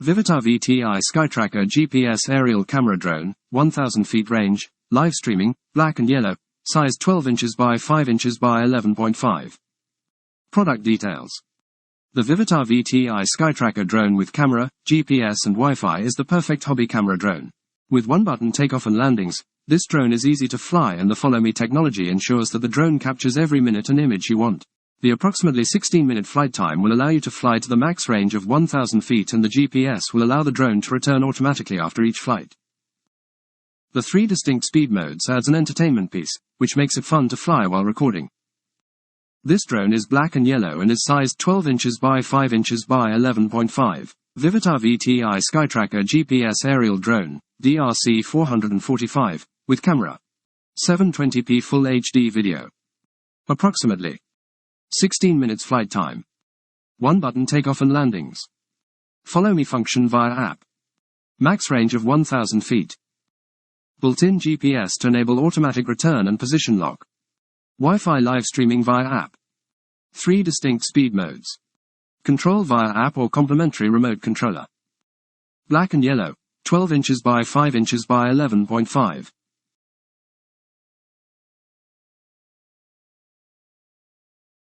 Vivitar VTI Skytracker GPS aerial camera drone, 1000 feet range, live streaming, black and yellow, size 12 inches by 5 inches by 11.5. Product details. The Vivitar VTI Skytracker drone with camera, GPS and Wi-Fi is the perfect hobby camera drone. With one-button takeoff and landings, this drone is easy to fly, and the Follow Me technology ensures that the drone captures every minute and image you want. The approximately 16-minute flight time will allow you to fly to the max range of 1,000 feet, and the GPS will allow the drone to return automatically after each flight. The 3 distinct speed modes adds an entertainment piece, which makes it fun to fly while recording. This drone is black and yellow and is sized 12 inches by 5 inches by 11.5. Vivitar VTI Skytracker GPS aerial drone, DRC 445, with camera. 720p Full HD video. Approximately 16 minutes flight time. One-button takeoff and landings. Follow Me function via app. Max range of 1,000 feet. Built-in GPS to enable automatic return and position lock. Wi-Fi live streaming via app. 3 distinct speed modes. Control via app or complementary remote controller. Black and yellow, 12 inches by 5 inches by 11.5.